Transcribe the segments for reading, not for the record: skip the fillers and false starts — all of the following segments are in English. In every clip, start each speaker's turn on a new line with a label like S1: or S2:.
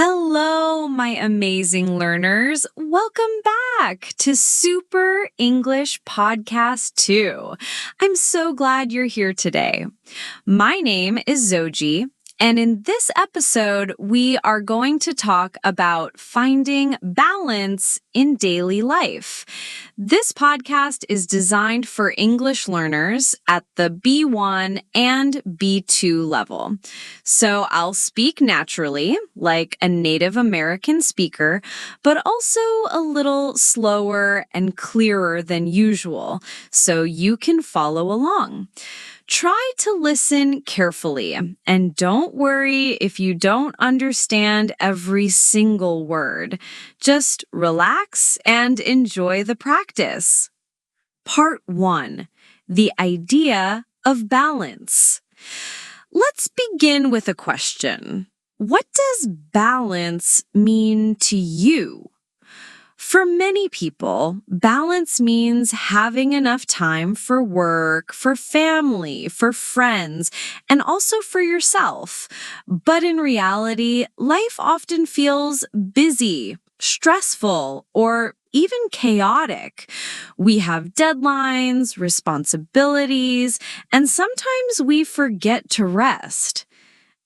S1: Hello, my amazing learners. Welcome back to Super English Podcast 2. I'm so glad you're here today. My name is Zoji, and in this episode, we are going to talk about finding balance in daily life. This podcast is designed for English learners at the B1 and B2 level. So I'll speak naturally, like a Native American speaker, but also a little slower and clearer than usual, so you can follow along. Try to listen carefully, and don't worry if you don't understand every single word. Just relax and enjoy the practice. Part 1. The idea of balance. Let's begin with a question. What does balance mean to you? For many people, balance means having enough time for work, for family, for friends, and also for yourself. But in reality, life often feels busy, stressful, or even chaotic. We have deadlines, responsibilities, and sometimes we forget to rest.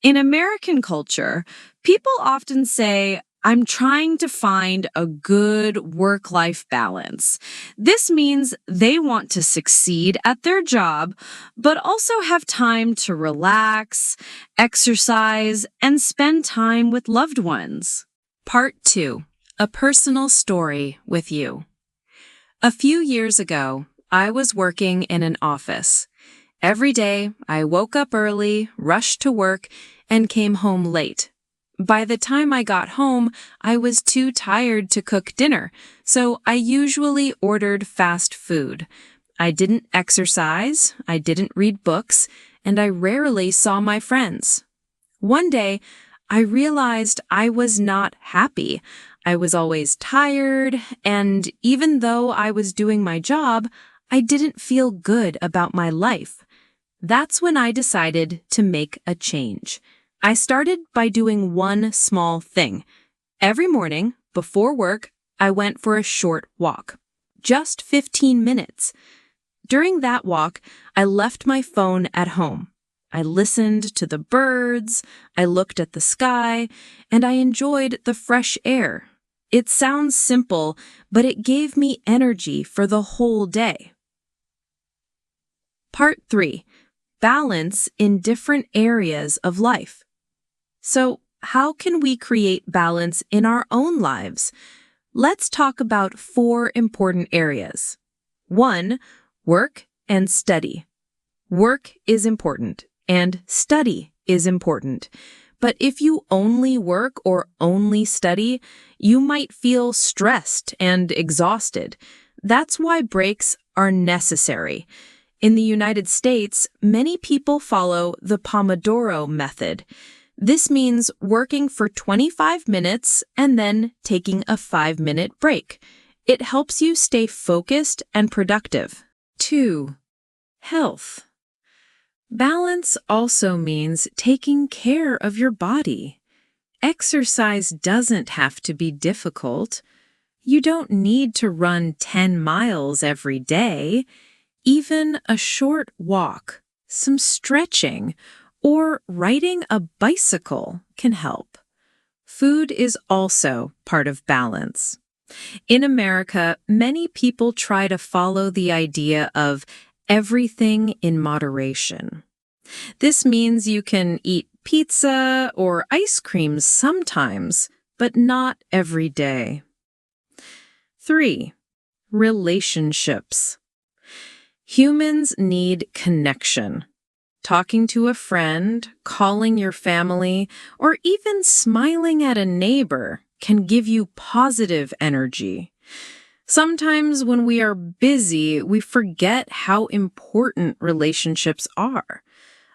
S1: In American culture, people often say, I'm trying to find a good work-life balance. This means they want to succeed at their job, but also have time to relax, exercise, and spend time with loved ones. Part 2. A personal story with you. A few years ago, I was working in an office. Every day, I woke up early, rushed to work, and came home late. By the time I got home, I was too tired to cook dinner, so I usually ordered fast food. I didn't exercise, I didn't read books, and I rarely saw my friends. One day, I realized I was not happy. I was always tired, and even though I was doing my job, I didn't feel good about my life. That's when I decided to make a change. I started by doing one small thing. Every morning, before work, I went for a short walk. Just 15 minutes. During that walk, I left my phone at home. I listened to the birds, I looked at the sky, and I enjoyed the fresh air. It sounds simple, but it gave me energy for the whole day. Part 3. Balance in different areas of life. So, how can we create balance in our own lives? Let's talk about 4 important areas. 1. Work and study. Work is important, and study is important. But if you only work or only study, you might feel stressed and exhausted. That's why breaks are necessary. In the United States, many people follow the Pomodoro method. This means working for 25 minutes and then taking a 5-minute break. It helps you stay focused and productive. 2. Health. Balance also means taking care of your body. Exercise doesn't have to be difficult. You don't need to run 10 miles every day. Even a short walk, some stretching, or riding a bicycle can help. Food is also part of balance. In America, many people try to follow the idea of everything in moderation. This means you can eat pizza or ice cream sometimes, but not every day. 3. Relationships. Humans need connection. Talking to a friend, calling your family, or even smiling at a neighbor can give you positive energy. Sometimes when we are busy, we forget how important relationships are.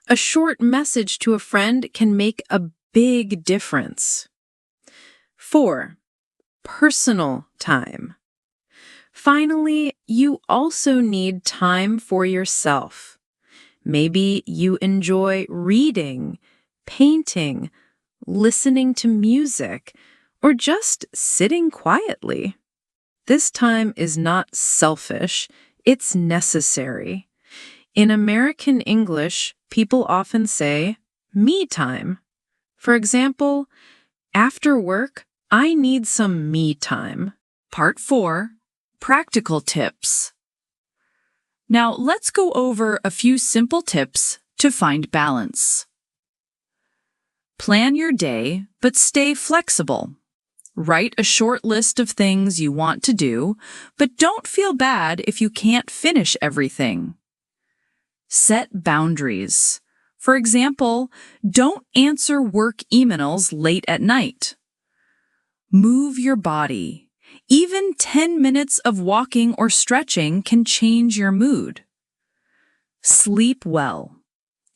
S1: A short message to a friend can make a big difference. 4. Personal time. Finally, you also need time for yourself. Maybe you enjoy reading, painting,
S2: listening to music, or just sitting quietly. This time is not selfish, it's necessary. In American English, people often say, me time. For example, after work, I need some me time.
S1: Part 4, Practical Tips. Now let's go over a few simple tips to find balance. Plan your day, but stay flexible. Write a short list of things you want to do, but don't feel bad if you can't finish everything. Set boundaries. For example, don't answer work emails late at night. Move your body. Even 10 minutes of walking or stretching can change your mood. Sleep well.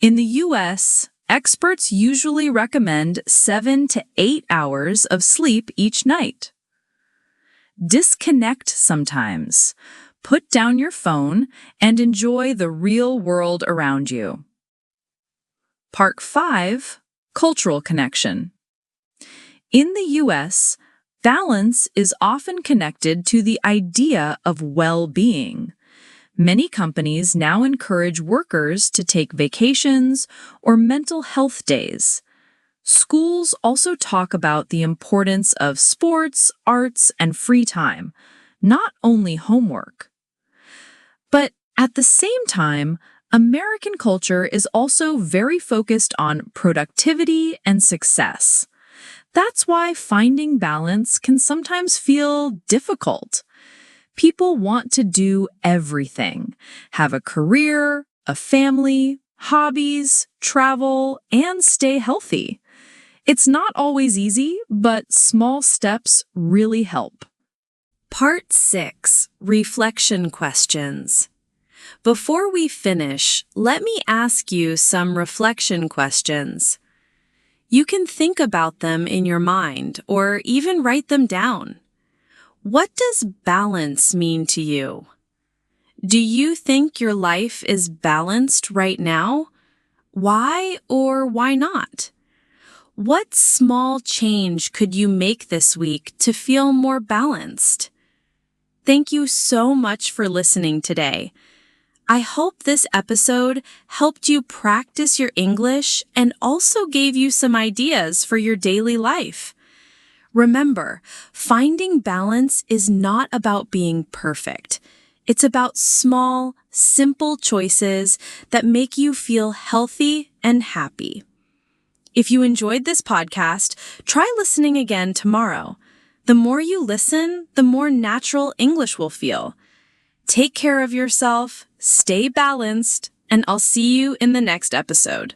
S1: In the US, experts usually recommend 7 to 8 hours of sleep each night. Disconnect sometimes. Put down your phone and enjoy the real world around you. Part 5, Cultural Connection. In the US, balance is often connected to the idea of well-being. Many companies now encourage workers to take vacations or mental health days. Schools also talk about the importance of sports, arts, and free time, not only homework. But at the same time, American culture is also very focused on productivity and success. That's why finding balance can sometimes feel difficult. People want to do everything, have a career, a family, hobbies, travel, and stay healthy. It's not always easy, but small steps really help.
S2: Part 6, Reflection Questions. Before we finish, let me ask you some reflection questions. You can think about them in your mind or even write them down. What does balance mean to you? Do you think your life is balanced right now? Why or why not? What small change could you make this week to feel more balanced? Thank you so much for listening today. I hope this episode helped you practice your English and also gave you some ideas for your daily life. Remember, finding balance is not about being perfect. It's about small, simple choices that make you feel healthy and happy. If you enjoyed this podcast, try listening again tomorrow. The more you listen, the more natural English will feel. Take care of yourself, stay balanced, and I'll see you in the next episode.